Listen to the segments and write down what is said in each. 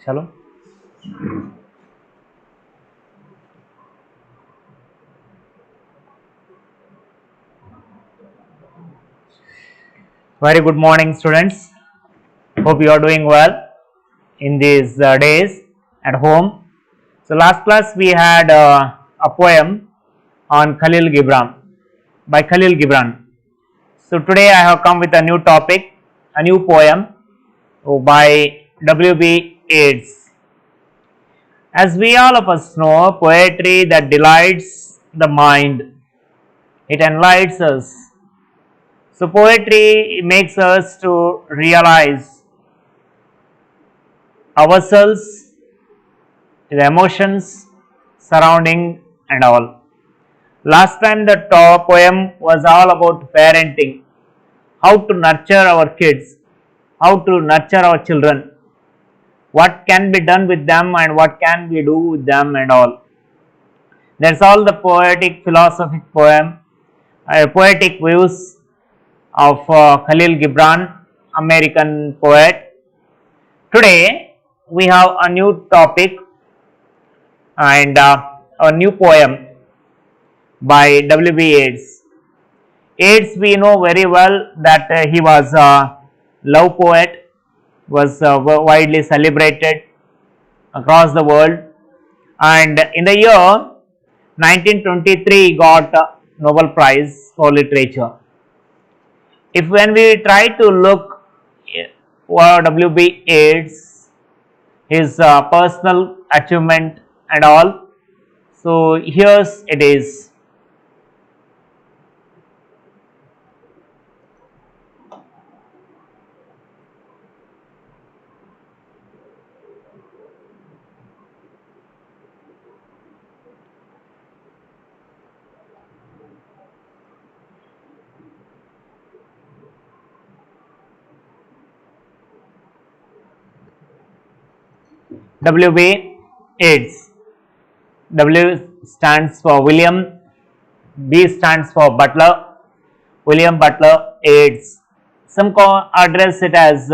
Shalom. Very good morning, students. Hope you are doing well in these days at home. So last class we had a poem on Khalil Gibran by Khalil Gibran. So today I have come with a new topic, a new poem by W.B. Yeats. As we all of us know, poetry that delights the mind, it enlightens us. So poetry makes us to realize ourselves, the emotions surrounding and all. Last time the poem was all about parenting, how to nurture our kids, how to nurture our children, what can be done with them and what can we do with them and all. That's all the poetic philosophic poem, poetic views of Khalil Gibran, American poet. Today we have a new topic and a new poem by W.B. Yeats. Yeats, we know very well that he was a love poet, was widely celebrated across the world, and in the year 1923 got a Nobel Prize for Literature. If when we try to look for W.B. Yeats, his personal achievement and all, so here's it is. W.B. Yeats. W stands for William, B stands for Butler, William Butler Yeats. Some address it as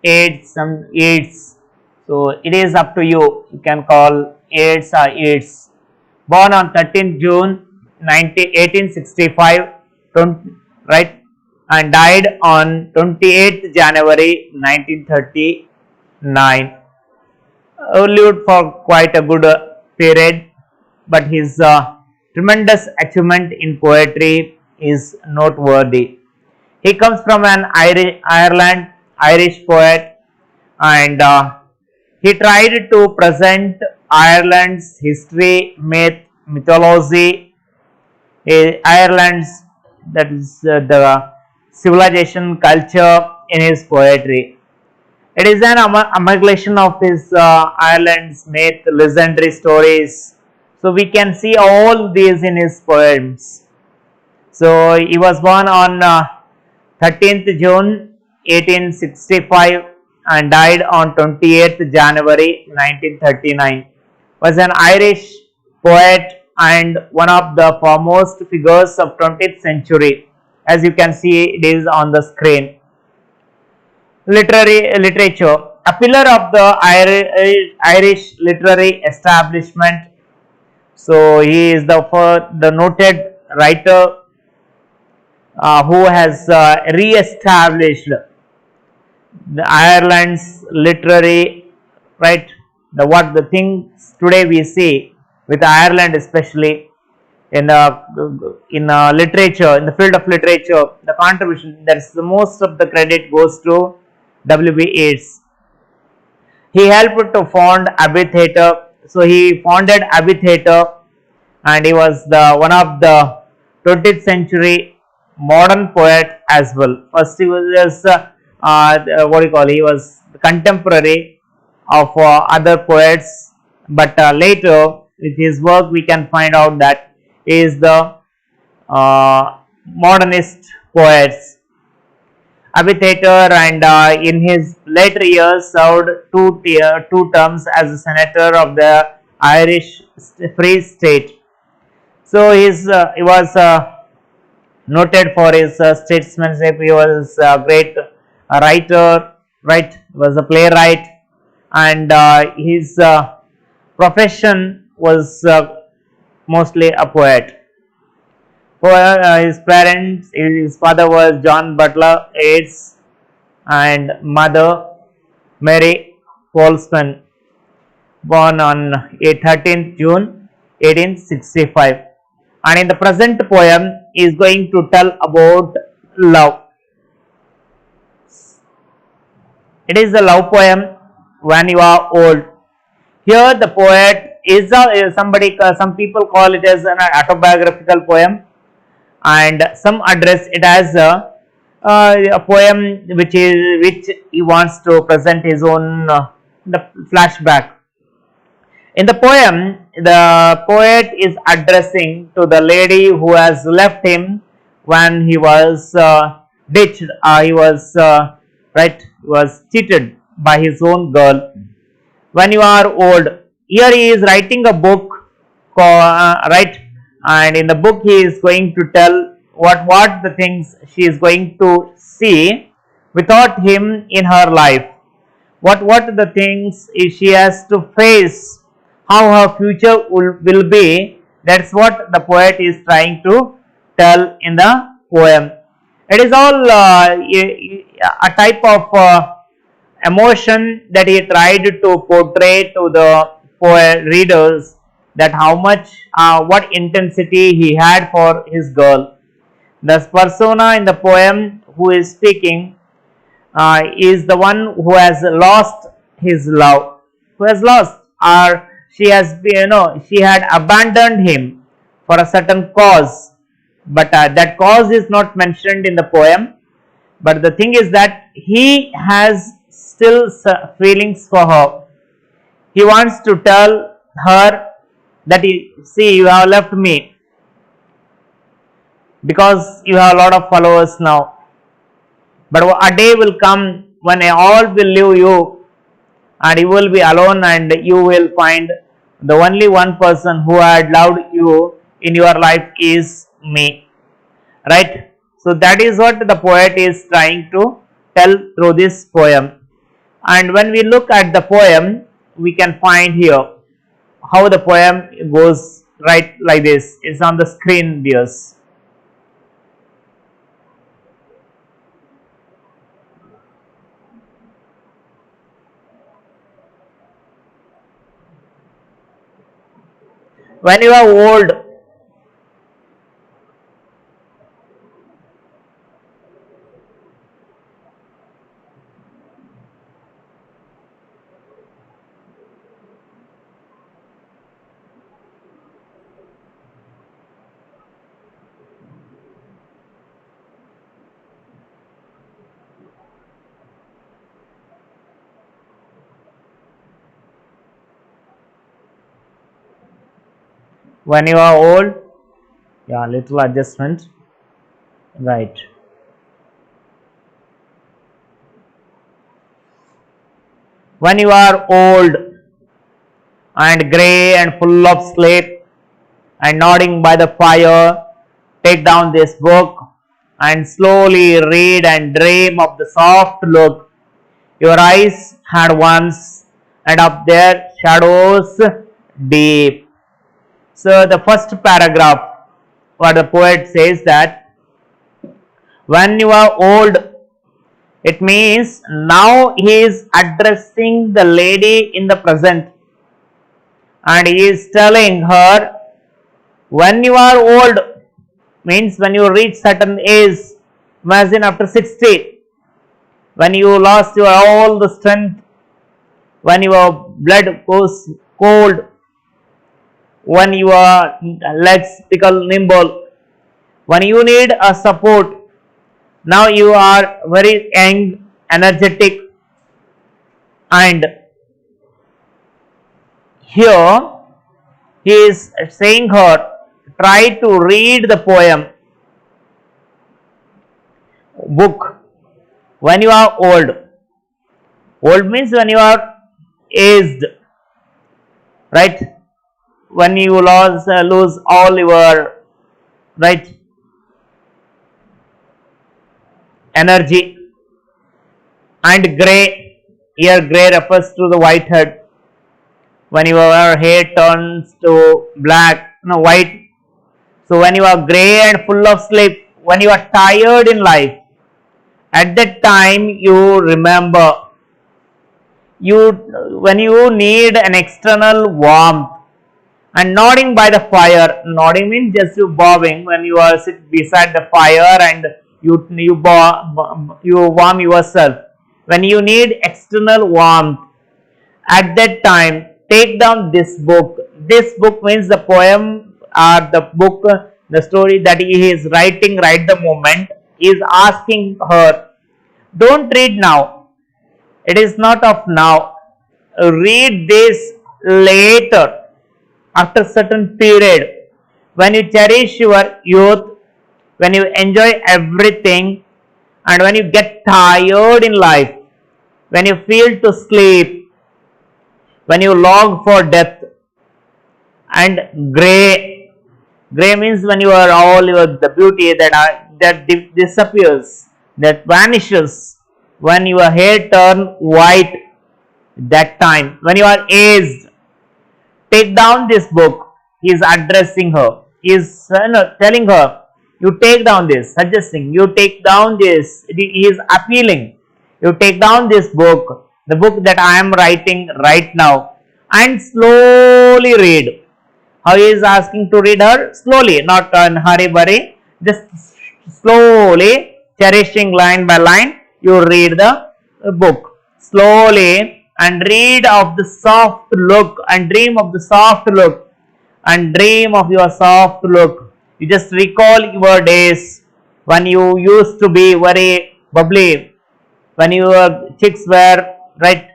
Yeats, some Yeats. So it is up to you. You can call Yeats or Yeats. Born on 13th June 1865, right, and died on 28th January 1939. Lived for quite a good period, but his tremendous achievement in poetry is noteworthy. He comes from an Irish poet, and he tried to present Ireland's history, mythology, Ireland's, that is the civilization, culture in his poetry. It is an amalgamation of his Ireland's myth, legendary stories. So we can see all these in his poems. So he was born on 13th June 1865 and died on 28th January 1939. Was an Irish poet and one of the foremost figures of 20th century. As you can see, it is on the screen. Literature, a pillar of the Irish literary establishment. So he is the noted writer who has re-established the Ireland's literary, right, the things today we see with Ireland, especially in literature, in the field of literature, the contribution, that's the most of the credit goes to W.B. Yeats. He helped to found Abbey Theatre. So he founded Abbey Theatre, and he was one of the 20th century modern poet as well. First he was just he was contemporary of other poets, but later with his work we can find out that he is the modernist poets. Abbey Theatre, and in his later years served two terms as a senator of the Irish Free State. So he was noted for his statesmanship. He was a great a writer, right, was a playwright, and his profession was mostly a poet. His parents, his father was John Butler Yeats and mother Mary Colston, born on 13th June 1865. And in the present poem is going to tell about love. It is a love poem, When You Are Old. Here the poet is some people call it as an autobiographical poem, and some address it as a poem which he wants to present his own the flashback. In the poem, the poet is addressing to the lady who has left him when he was ditched. He was cheated by his own girl. When you are old. Here he is writing a book, right? And in the book he is going to tell what the things she is going to see without him in her life. What the things she has to face, how her future will be. That's what the poet is trying to tell in the poem. It is all a type of emotion that he tried to portray to the readers, that how much what intensity he had for his girl. The persona in the poem who is speaking is the one who has lost his love, who has lost, or she has been, she had abandoned him for a certain cause, but that cause is not mentioned in the poem. But the thing is that he has still feelings for her. He wants to tell her that, see, you have left me because you have a lot of followers now, but a day will come when all will leave you and you will be alone, and you will find the only one person who had loved you in your life is me, right? So that is what the poet is trying to tell through this poem. And when we look at the poem, we can find here how the poem goes, right, like this. It's on the screen, dears. When you are old, when you are old, yeah, little adjustment, right. When you are old and grey and full of sleep and nodding by the fire, take down this book and slowly read and dream of the soft look your eyes had once, and of their shadows deep. So the first paragraph, what the poet says, that when you are old, it means now he is addressing the lady in the present, and he is telling her, when you are old means when you reach certain age. Imagine after 60, when you lost your all the strength, when your blood goes cold, when your legs become nimble, when you need a support. Now you are very young, energetic, and here he is saying her, try to read the poem book when you are old. Old means when you are aged, right? When you lose all your, right, energy. And grey, here grey refers to the white head. When your hair turns to black, no, white. So when you are grey and full of sleep, when you are tired in life, at that time you remember, when you need an external warmth, and nodding by the fire. Nodding means just you bobbing when you are sit beside the fire and you warm yourself. When you need external warmth, at that time take down this book. This book means the poem or the book, the story that he is writing right the moment. He is asking her, don't read now. It is not of now. Read this later, after certain period, when you cherish your youth, when you enjoy everything, and when you get tired in life, when you feel to sleep, when you long for death. And grey means when you are all the beauty that disappears, that vanishes, when your hair turn white, that time when you are aged. Take down this book. He is addressing her. He is telling her, you take down this, suggesting, you take down this. He is appealing. You take down this book, the book that I am writing right now, and slowly read. How he is asking to read her? Slowly, not in hurry burry, just slowly, cherishing line by line, you read the book. Slowly, and read of the soft look, and dream of the soft look, and dream of your soft look. You just recall your days when you used to be very bubbly, when your cheeks were red,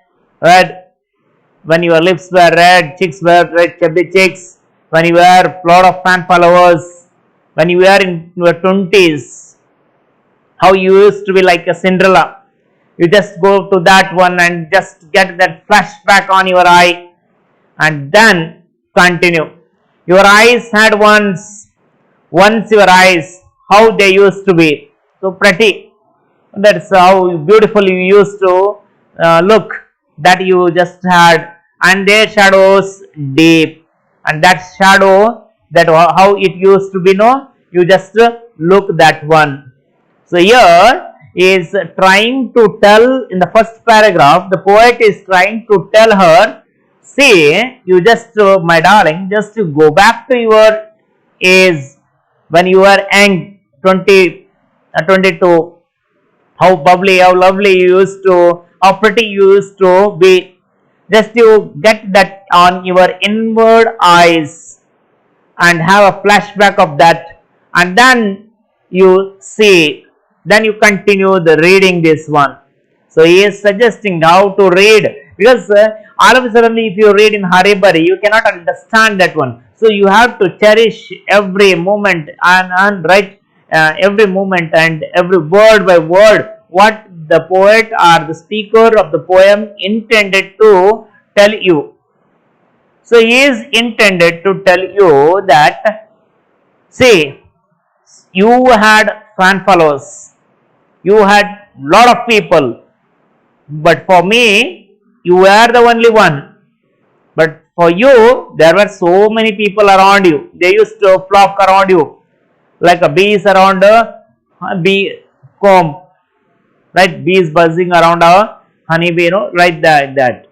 when your lips were red, cheeks were red, chubby cheeks, when you were lot of fan followers, when you were in your 20s, how you used to be like a Cinderella. You just go to that one and just get that flashback on your eye, and then continue. Your eyes had once your eyes, how they used to be, so pretty. That's how beautiful you used to look, that you just had, and their shadows deep, and that shadow, that how it used to be, no, you just look that one. So here is trying to tell, in the first paragraph, the poet is trying to tell her, see, you just, my darling, just to go back to your age when you were young, 20, 22, how bubbly, how lovely you used to, how pretty you used to be. Just you get that on your inward eyes and have a flashback of that, and then you see, then you continue the reading this one. So he is suggesting how to read, because all of a sudden if you read in hurry burry, you cannot understand that one. So you have to cherish every moment and write every moment and every word by word what the poet or the speaker of the poem intended to tell you. So he is intended to tell you that, see, you had fan followers, you had lot of people, but for me, you were the only one. But for you, there were so many people around you. They used to flock around you like a bees around a bee comb, right? Bees buzzing around a honeybee, you know, right that.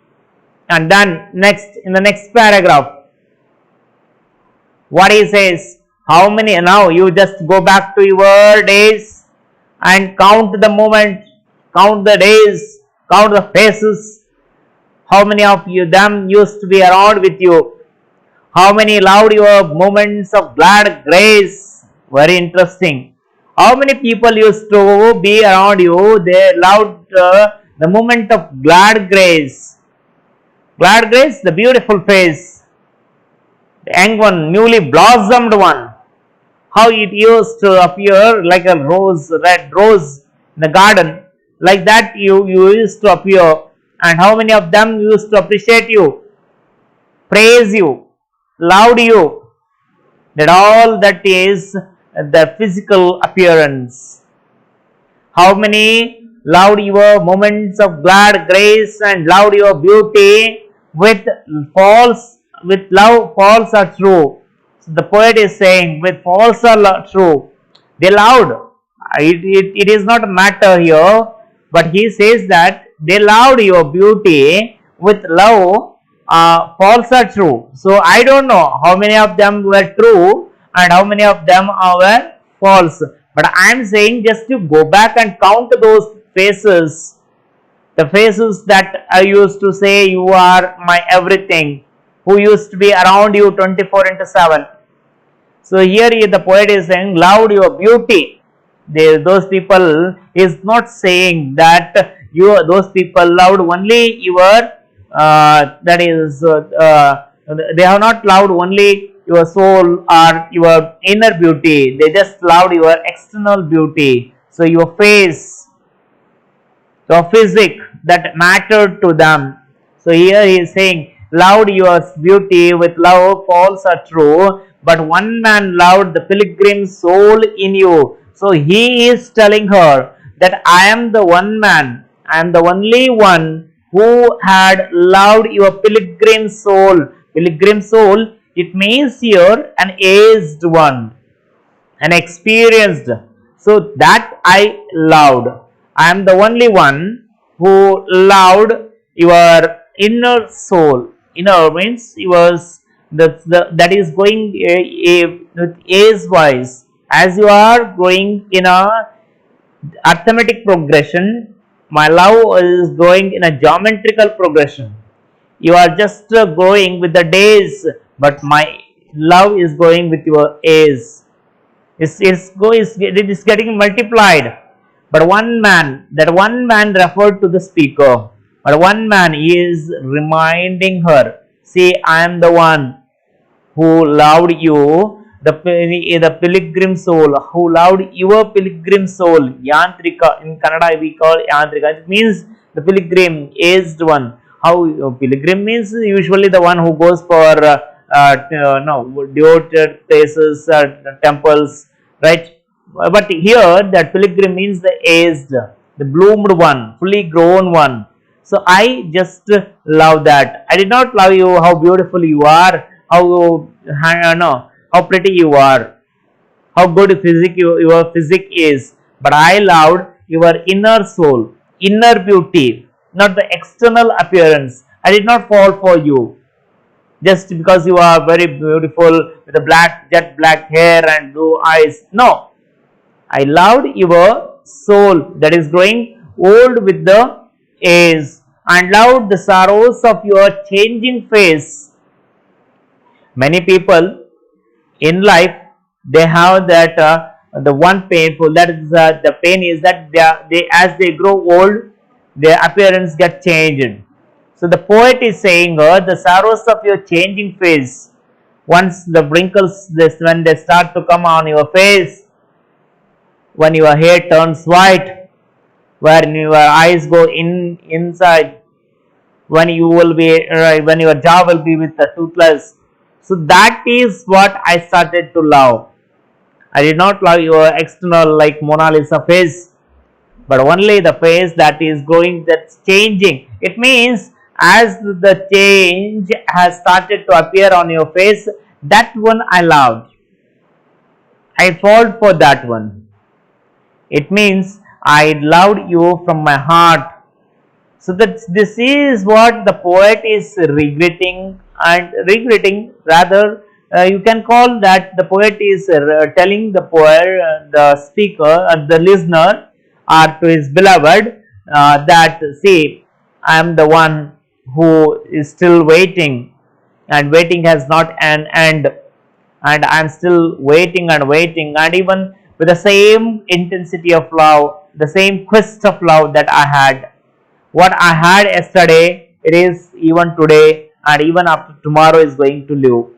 And then next, in the next paragraph, what he says, how many, now you just go back to your days and count the moment, count the days, count the faces, how many of them used to be around with you, how many loved your moments of glad grace, very interesting. How many people used to be around you, they loved the moment of glad grace. Glad grace, the beautiful face, the young one, newly blossomed one, how it used to appear like a rose, red rose in the garden, like that you used to appear, and how many of them used to appreciate you, praise you, loved you. That all that is the physical appearance. How many loved your moments of glad grace and loved your beauty with love false or true. So the poet is saying with false or true, they loved. It is not a matter here, but he says that they loved your beauty with love, false or true. So I don't know how many of them were true and how many of them were false. But I am saying just to go back and count those faces, the faces that I used to say you are my everything, who used to be around you 24 into 7. So here the poet is saying loved your beauty. Those people is not saying that those people loved only your they have not loved only your soul or your inner beauty. They just loved your external beauty. So your face, your physique that mattered to them. So here he is saying loved your beauty with love false or true, but one man loved the pilgrim soul in you. So he is telling her that I am the one man, I am the only one who had loved your pilgrim soul. Pilgrim soul, it means here an aged one, an experienced. So that I loved. I am the only one who loved your inner soul. Inner means yours that is going with age wise. As you are going in a arithmetic progression, my love is going in a geometrical progression. You are just going with the days, but my love is going with your age. It is getting multiplied. But one man, that one man referred to the speaker, but one man is reminding her, see, I am the one who loved you, the pilgrim soul, who loved your pilgrim soul. Yantrika, in Kannada we call Yantrika, it means the pilgrim, aged one. How pilgrim means usually the one who goes for devoted places, temples, right? But here that pilgrim means the aged, the bloomed one, fully grown one. So I just love that. I did not love you how beautiful you are, how pretty you are, how good your physique is. But I loved your inner soul, inner beauty, not the external appearance. I did not fall for you just because you are very beautiful with a jet black hair and blue eyes. No, I loved your soul that is growing old with the age, and loved the sorrows of your changing face. Many people in life, they have that the one painful, that is the pain is that they as they grow old, their appearance get changed. So the poet is saying the sorrows of your changing face. Once the wrinkles, when they start to come on your face, when your hair turns white, when your eyes go inside, when you will be when your jaw will be with the toothless. So that is what I started to love. I did not love your external like Mona Lisa face, but only the face that is growing, that's changing. It means as the change has started to appear on your face, that one I loved. I fought for that one. It means I loved you from my heart. So that this is what the poet is regretting, and regretting rather you can call that the poet is telling the poet, the speaker, the listener, or to his beloved that see, I am the one who is still waiting, and waiting has not an end, and I am still waiting and waiting, and even with the same intensity of love, the same quest of love that I had. What I had yesterday, it is even today, and even after tomorrow is going to live.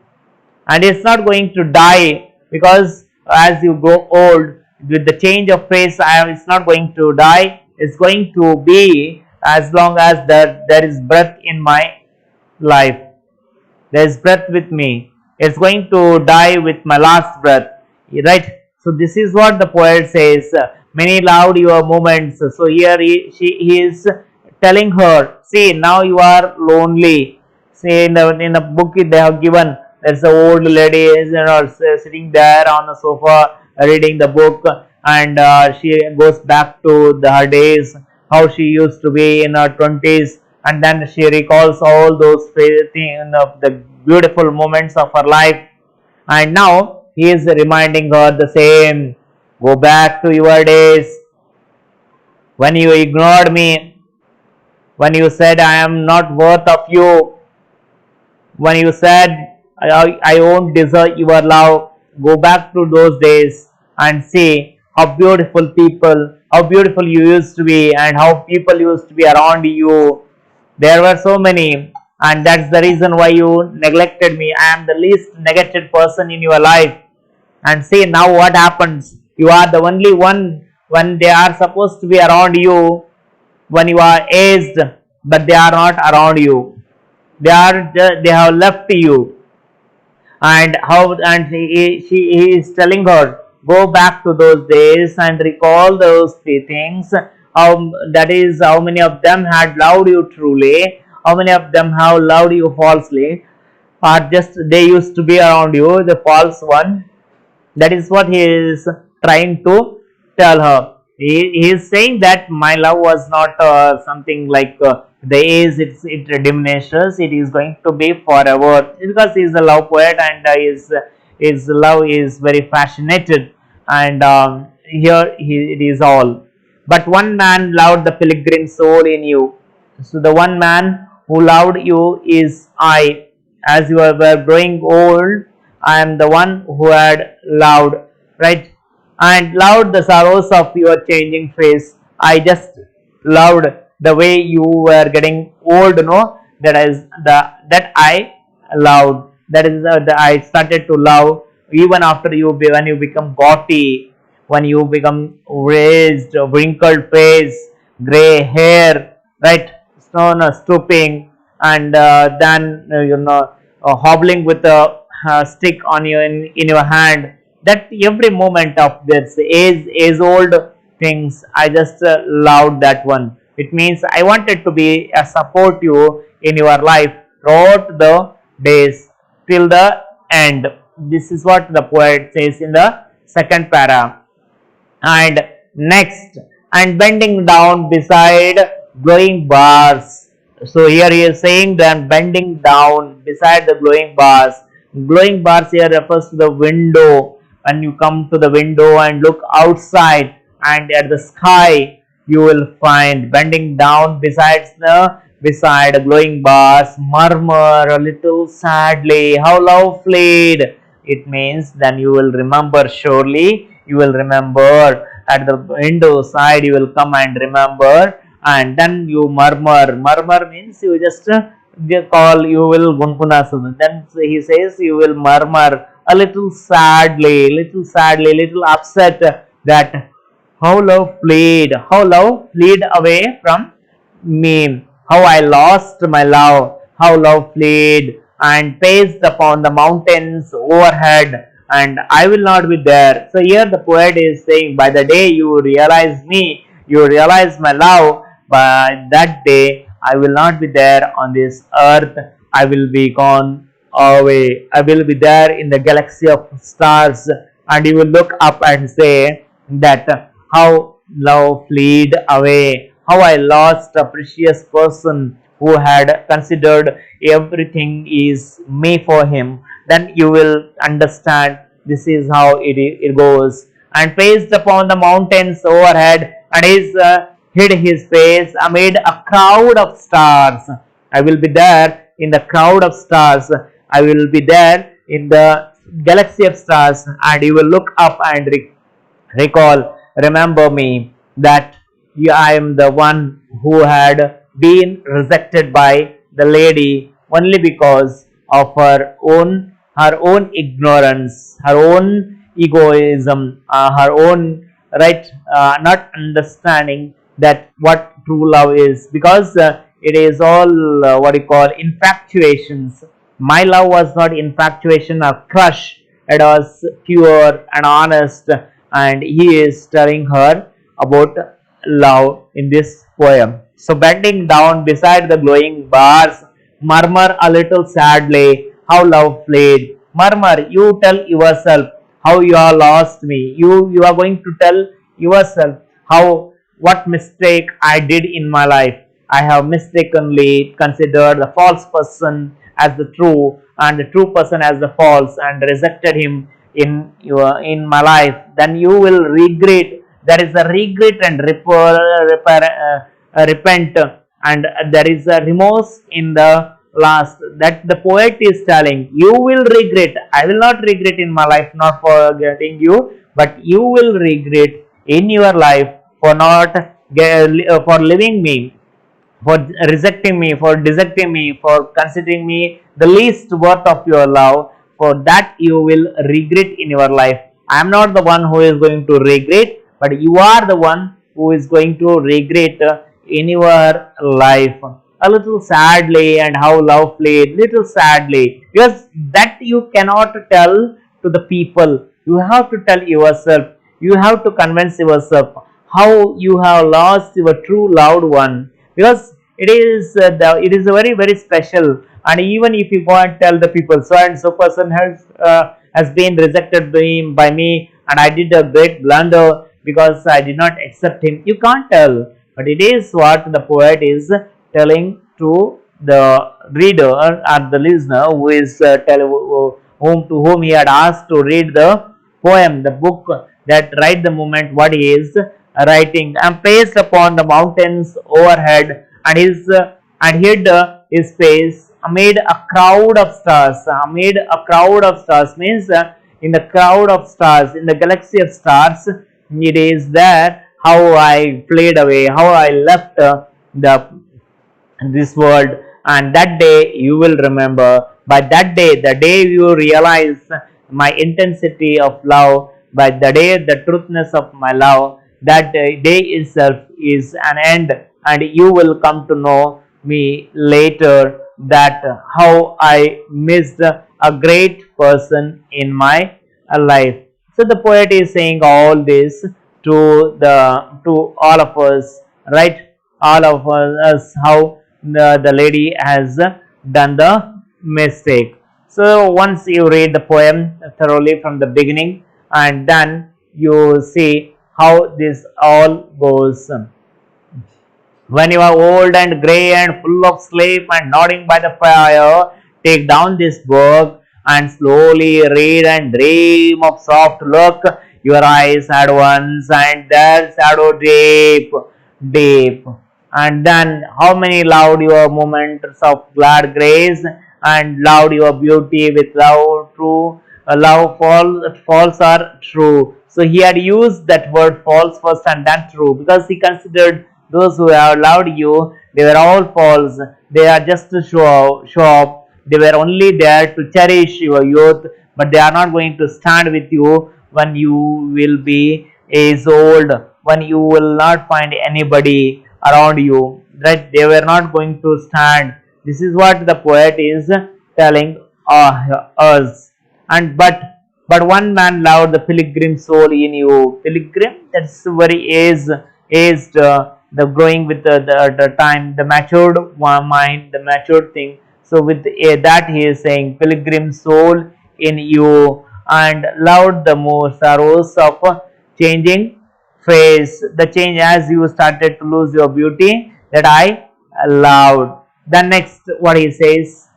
And it's not going to die, because as you grow old, with the change of face, it's not going to die. It's going to be as long as there is breath in my life. There is breath with me. It's going to die with my last breath. Right? So this is what the poet says. many loved your moments. So here he is telling her, see, now you are lonely. See, in the book they have given, there's an old lady sitting there on the sofa reading the book, and she goes back to her days, how she used to be in her 20s, and then she recalls all those things, the beautiful moments of her life, and now he is reminding her the same. Go back to your days when you ignored me, when you said I am not worth of you, when you said I won't deserve your love. Go back to those days and see how beautiful people, how beautiful you used to be, and how people used to be around you. There were so many, and that's the reason why you neglected me. I am the least neglected person in your life. And see now what happens. You are the only one when they are supposed to be around you, when you are aged, but they are not around you. They have left you. And he is telling her, go back to those days and recall those three things. That is, how many of them had loved you truly, how many of them have loved you falsely, or just they used to be around you, the false one. That is what he is trying to tell her. He is saying that my love was not something like the age it diminishes. It is going to be forever, because he is a love poet, and his love is very passionate, and here it is all. But one man loved the pilgrim soul in you. So the one man who loved you is I. As you were growing old, I am the one who had loved, right? And loved the sorrows of your changing face. I just loved the way you were getting old, that I loved. That is I started to love even after when you become gauty, when you become raised, wrinkled face, gray hair, right? Stooping, and then hobbling with a stick on in your hand. That every moment of this age old things, I just loved that one. It means I wanted to be support you in your life throughout the days till the end. This is what the poet says in the second para. And next, and bending down beside glowing bars. So here he is saying that bending down beside the glowing bars. Glowing bars here refers to the window. When you come to the window and look outside and at the sky, you will find bending down beside glowing bars, murmur a little sadly, how love fled. It means then you will remember, surely you will remember at the window side, you will come and remember, and then you murmur. Murmur means you just call, you will gunkunasud. Then he says you will murmur a little sadly, little upset, that how love fled away from me, how I lost my love, how love fled and paced upon the mountains overhead, and I will not be there. So here the poet is saying, by the day you realize me, you realize my love, by that day I will not be there on this earth. I will be gone away. I will be there in the galaxy of stars, and you will look up and say that how love fled away, how I lost a precious person who had considered everything is me for him. Then you will understand this is how it goes. And paced upon the mountains overhead, and hid his face amid a crowd of stars. I will be there in the crowd of stars. I will be there in the galaxy of stars, and you will look up and recall, remember me, that I am the one who had been rejected by the lady only because of her own ignorance, her own egoism, her own not understanding that what true love is, because it is all what you call infatuations. My love was not infatuation or crush, it was pure and honest. And he is telling her, about love in this poem. So bending down beside the glowing bars, murmur a little sadly how love played. Murmur, you tell yourself how you are lost me. You are going to tell yourself how what mistake I did in my life. I have mistakenly considered the false person as the true and the true person as the false and rejected him in my life. Then you will regret. There is a regret and repent, and there is a remorse in the last, that the poet is telling you will regret. I will not regret in my life not forgetting you, but you will regret in your life for not for leaving me, for rejecting me, for dejecting me, for considering me the least worth of your love. For that you will regret in your life. I am not the one who is going to regret, but you are the one who is going to regret in your life. A little sadly, and how love played, little sadly, because that you cannot tell to the people. You have to tell yourself. You have to convince yourself how you have lost your true loved one, because it is very special. And even if you go and tell the people, so and so person has been rejected by me, and I did a great blunder because I did not accept him, you can't tell. But it is what the poet is telling to the reader or the listener who is to whom he had asked to read the poem, the book, that right the moment what he is writing. And placed upon the mountains overhead, and hid his face amid a crowd of stars. Amid a crowd of stars means in the crowd of stars, in the galaxy of stars, it is there how I played away, how I left the this world. And that day you will remember. By that day, the day you realize my intensity of love, by the day the truthness of my love, that day itself is an end, and you will come to know me later, that how I missed a great person in my life. So the poet is saying all this to all of us, right? All of us, how the lady has done the mistake. So once you read the poem thoroughly from the beginning, and then you see how this all goes. When you are old and grey and full of sleep and nodding by the fire, take down this book and slowly read and dream of soft look. Your eyes had once, and their shadow deep, deep. And then how many loved your moments of glad grace, and loved your beauty with love true, love false or true. So he had used that word false first and then true, because he considered those who have loved you, they were all false. They are just to show off. They were only there to cherish your youth, but they are not going to stand with you when you will be age old, when you will not find anybody around you. Right? They were not going to stand. This is what the poet is telling us. And but one man loved the pilgrim soul in you. Pilgrim, that's very aged, the growing with the time, the matured mind, the matured thing. So with that he is saying pilgrim soul in you, and loved the more sorrows of changing face, the change as you started to lose your beauty, that I loved. Then next what he says,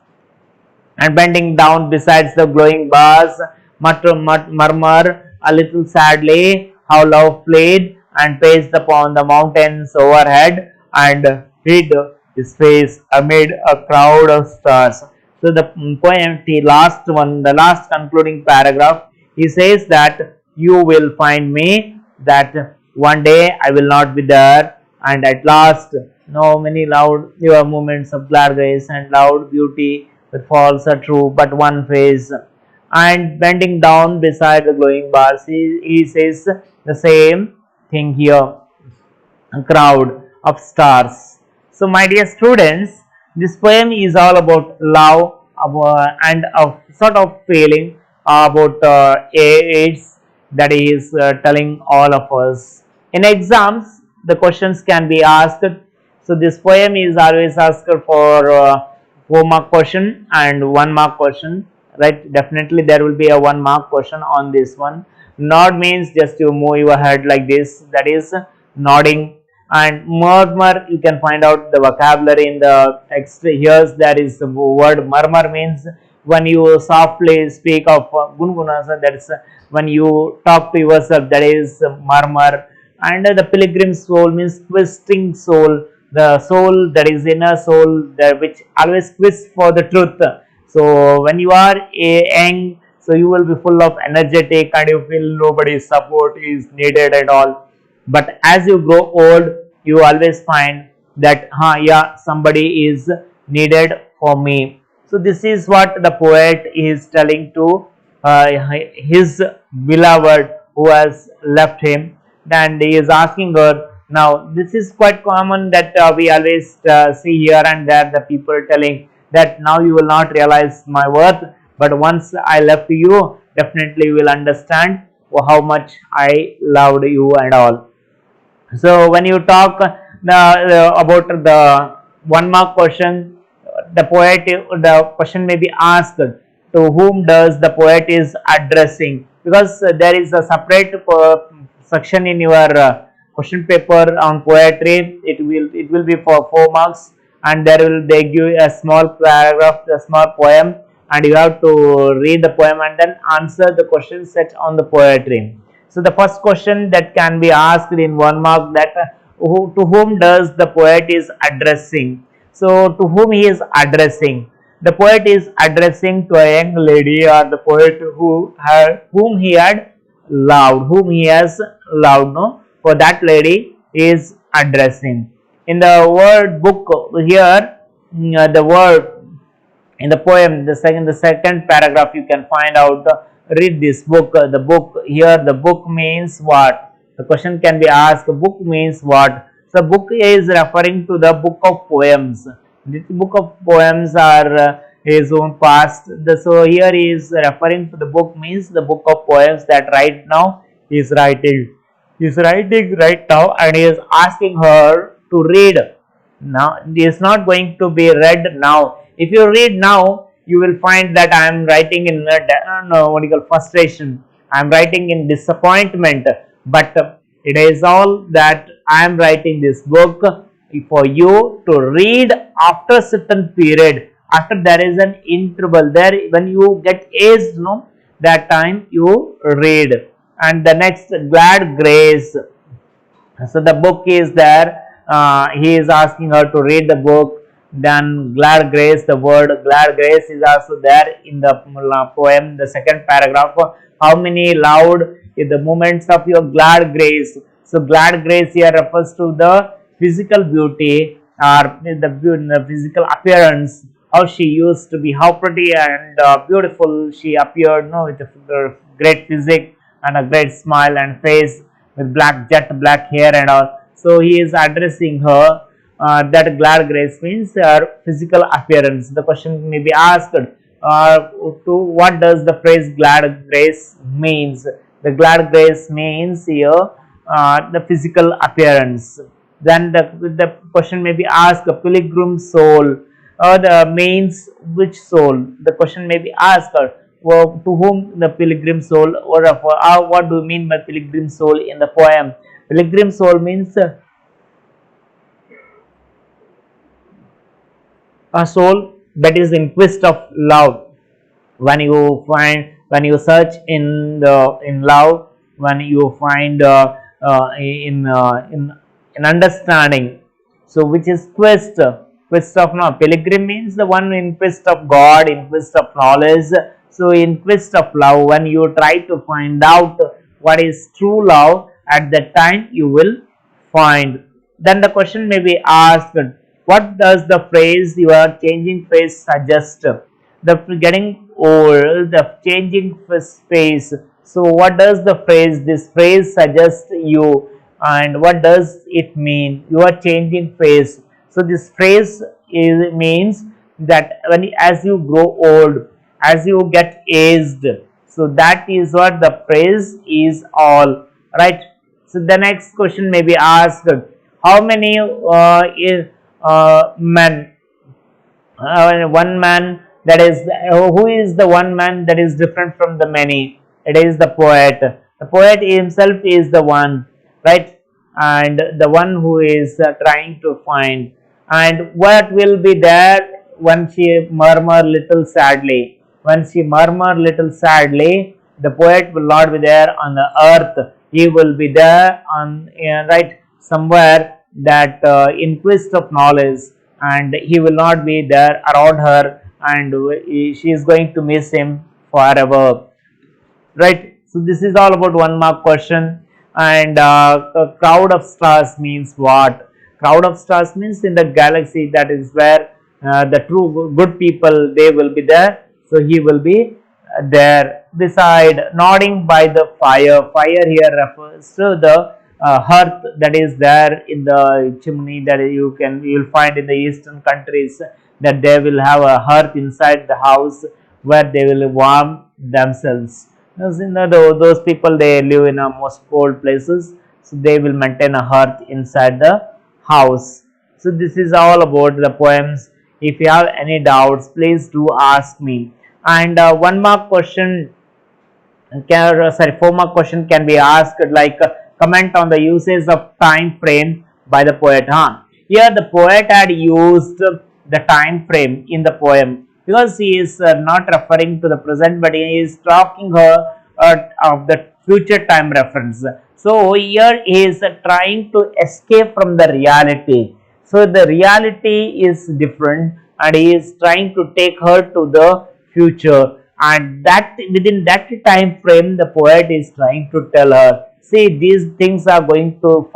and bending down besides the glowing bars, murmur a little sadly how love played, and paced upon the mountains overhead, and hid his face amid a crowd of stars. So the poem, the last one, the last concluding paragraph, he says that you will find me, that one day I will not be there, and at last no many loud your moments of glad grace and loud beauty with false are true, but one face. And bending down beside the glowing bars, he says the same thing here, a crowd of stars. So my dear students, this poem is all about love, and a sort of feeling about AIDS that he is telling all of us. In exams, the questions can be asked. So this poem is always asked for 4 mark question and 1 mark question, right? Definitely there will be a 1 mark question on this one. Nod means just you move your head like this, that is nodding. And murmur, you can find out the vocabulary in the text. Here there is the word murmur, means when you softly speak of gungunas, that is when you talk to yourself, that is murmur. And the pilgrim soul means twisting soul, the soul that is inner soul, that which always twists for the truth. So when you are young, so you will be full of energetic and you feel nobody's support is needed and all. But as you grow old, you always find that yeah, somebody is needed for me. So this is what the poet is telling to his beloved who has left him, and he is asking her. Now this is quite common that we always see here and there, the people telling that now you will not realize my worth, but once I left you, definitely you will understand how much I loved you and all. So when you talk about the 1 mark question, the question may be asked to whom does the poet is addressing, because there is a separate section in your question paper on poetry. It will be for 4 marks, and there will they give a small paragraph, a small poem, and you have to read the poem and then answer the question set on the poetry. So the first question that can be asked in 1 mark, that to whom does the poet is addressing. So to whom he is addressing? The poet is addressing to a young lady, or the poet whom he had loved, whom he has loved. No, for that lady is addressing. In the word book here, the word in the poem, the second paragraph, you can find out. Read this book. The book here, the book means what? The question can be asked. Book means what? So book is referring to the book of poems. This book of poems are his own past. So here he is referring to the book, means the book of poems that right now he is writing. He is writing right now, and he is asking her to read. Now it is not going to be read now. If you read now, you will find that I am writing in what you call frustration. I am writing in disappointment. But it is all that I am writing this book for you to read after a certain period. After there is an interval there, when you get aged, no, that time you read. And the next, glad grace. So the book is there. He is asking her to read the book. Then glad grace, the word glad grace is also there in the poem, the second paragraph. How many loud in the moments of your glad grace? So glad grace here refers to the physical beauty, or the physical appearance. How she used to be, how pretty and beautiful she appeared, no, with a great physique and a great smile and face, with jet black hair and all. So he is addressing her. That glad grace means her physical appearance. The question may be asked, to what does the phrase glad grace means? The glad grace means here the physical appearance. Then the question may be asked, pilgrim soul, or the means which soul? The question may be asked, to whom the pilgrim soul, or what do you mean by pilgrim soul in the poem? Pilgrim soul means a soul that is in quest of love. When you search in love, when you find in understanding, so which is quest of now. Pilgrim means the one in quest of God, in quest of knowledge. So in quest of love, when you try to find out what is true love, at that time you will find. Then the question may be asked, what does the phrase, your changing face, suggest? The getting old, the changing face. So what does this phrase suggest you, and what does it mean? Your changing face. So this phrase means that as you grow old, as you get aged, so that is what the phrase is all, right? So the next question may be asked, how many men, one man that is, who is the one man that is different from the many? It is the poet. The poet himself is the one, right? And the one who is trying to find. And what will be there when she murmur little sadly? When she murmur little sadly, the poet will not be there on the earth. He will be there on, right, somewhere that in quest of knowledge, and he will not be there around her, and she is going to miss him forever, right? So this is all about 1 mark question. And a crowd of stars means what? Crowd of stars means in the galaxy, that is where the true good people, they will be there. So he will be there beside, nodding by the fire. Fire here refers to the hearth that is there in the chimney, that you will find in the eastern countries, that they will have a hearth inside the house where they will warm themselves. Those people, they live in most cold places, so they will maintain a hearth inside the house. So this is all about the poems. If you have any doubts, please do ask me. And 1 mark question, 4 mark question can be asked like, comment on the usage of time frame by the poet. Here the poet had used the time frame in the poem, because he is not referring to the present, but he is talking of the future time reference. So here he is trying to escape from the reality. So the reality is different, and he is trying to take her to the future, and that within that time frame the poet is trying to tell her, see, these things are going to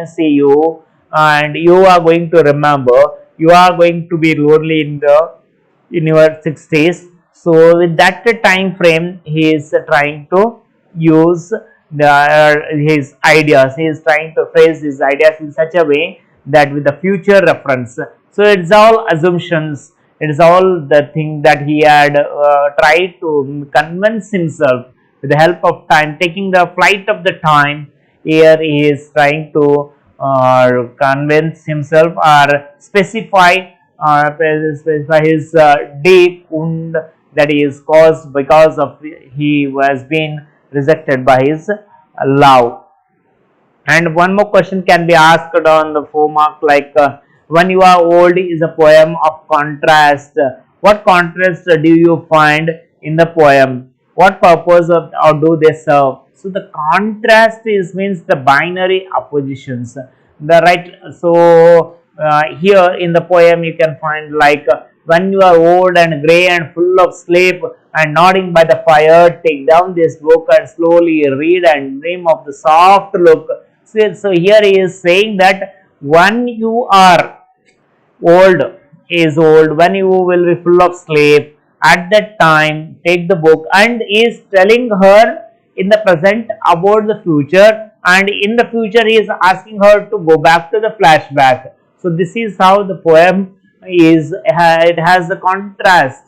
see you, and you are going to remember, you are going to be lonely in your 60s. So with that time frame, he is trying to use his ideas. He is trying to phrase his ideas in such a way that with the future reference. So it's all assumptions. It is all the thing that he had tried to convince himself with the help of time, taking the flight of the time. Here he is trying to convince himself or specify his deep wound that is caused because of he was being rejected by his love. And 1 more question can be asked on the 4 mark, like, when you are old is a poem of contrast. What contrast do you find in the poem? What purpose or do they serve? So the contrast means the binary oppositions. The right. So here in the poem you can find like, when you are old and grey and full of sleep and nodding by the fire, take down this book and slowly read and dream of the soft look. So here he is saying that when you are old, when you will be full of sleep, at that time take the book, and is telling her in the present about the future, and in the future he is asking her to go back to the flashback. So this is how the poem is. It has the contrast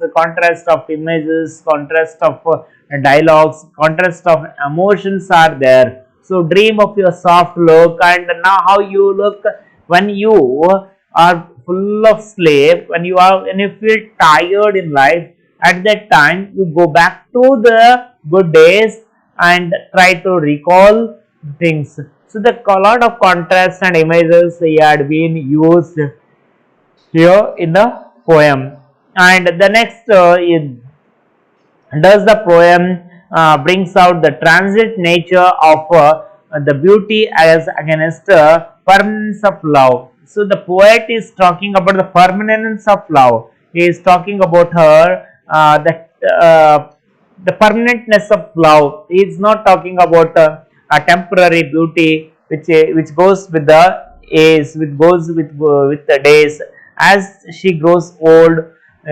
of images, contrast of dialogues, contrast of emotions are there. So dream of your soft look, and now how you look when you are full of sleep, when you feel tired in life. At that time you go back to the good days and try to recall things. So the lot of contrast and images had been used here in the poem. And the next does the poem brings out the transit nature of the beauty as against permanence of love. So the poet is talking about the permanence of love. He is talking about her the permanentness of love. He is not talking about a temporary beauty which goes with the age, which goes with the days. As she grows old,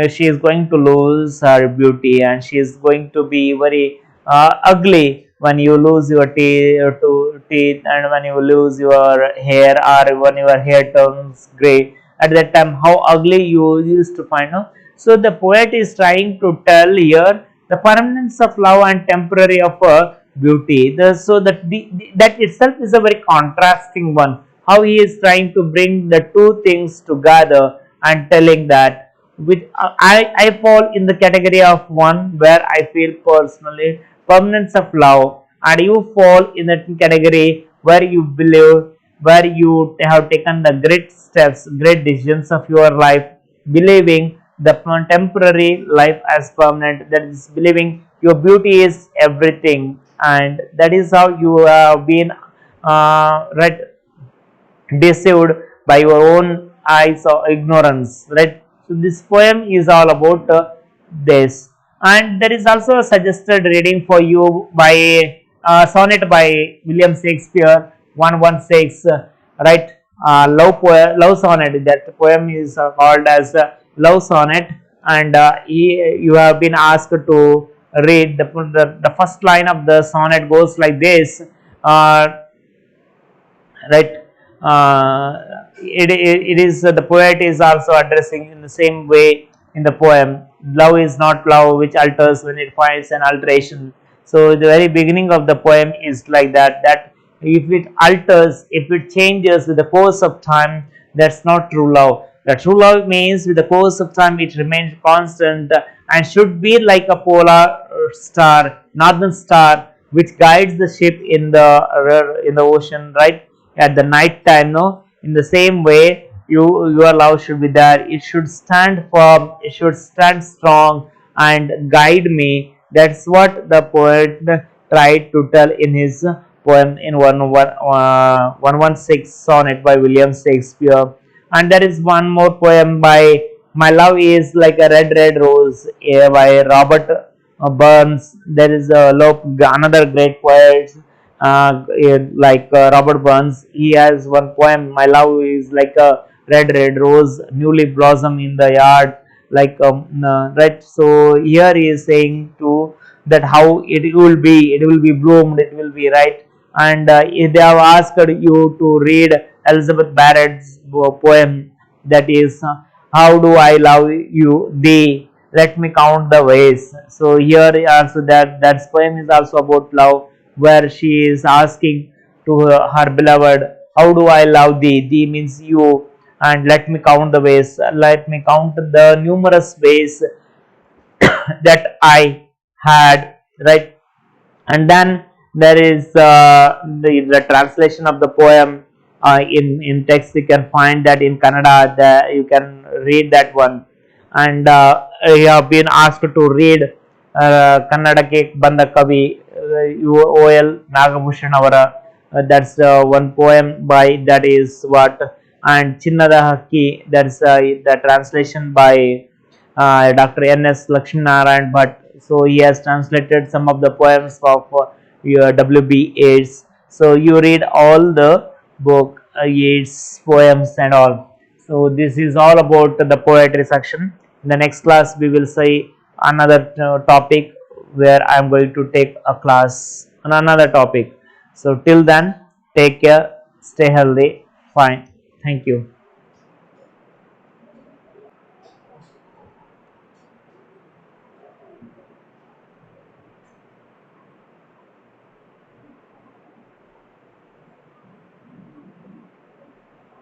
she is going to lose her beauty, and she is going to be very ugly when you lose your teeth, and when you lose your hair, or when your hair turns grey. At that time, how ugly you used to find out. So the poet is trying to tell here the permanence of love and temporary of beauty. So that itself is a very contrasting one. How he is trying to bring the two things together and telling that with I fall in the category of one where I feel personally permanence of love, and you fall in the category where you believe, where you have taken the great steps, great decisions of your life, believing the temporary life as permanent, that is believing your beauty is everything, and that is how you have been right, deceived by your own eyes or ignorance, right? So this poem is all about this, and there is also a suggested reading for you by sonnet by William Shakespeare 116, right? Love sonnet. That poem is called as love sonnet, and you have been asked to read the first line of the sonnet goes like this. Uh, right, it is the poet is also addressing in the same way in the poem, love is not love which alters when it finds an alteration. So the very beginning of the poem is like that, that if it alters, if it changes with the course of time, that's not true love. The true love means with the course of time it remains constant and should be like a polar star, northern star, which guides the ship in the ocean, right, at the night time. No, in the same way your love should be there, it should stand firm, it should stand strong and guide me. That's what the poet tried to tell in his poem in 116 sonnet by William Shakespeare. And there is one more poem by My Love Is Like a Red Rose by Robert Burns. There is a another great poet Robert Burns. He has one poem, My Love Is Like a Red Rose, newly blossom in the yard. Right. So here he is saying to that how it will be bloomed, it will be right. And they have asked you to read Elizabeth Barrett's poem, that is how do I love you thee, let me count the ways. So here also that poem is also about love, where she is asking to her beloved, how do I love thee, thee means you, and let me count the ways, let me count the numerous ways that I had, right. And then there is the translation of the poem in text. You can find that in Kannada, you can read that one. And you have been asked to read Kannadake Banda Kavi OL Nagabhushan Avara. That's one poem by, that is what, and Chinnada Hakki, that's the translation by Dr. N.S. Lakshminarayan Bhatt. So he has translated some of the poems of your W.B. Yeats. So you read all the book Yeats poems and all. So this is all about the poetry section. In the next class we will say another topic, where I am going to take a class on another topic. So till then, take care, stay healthy, fine. Thank you.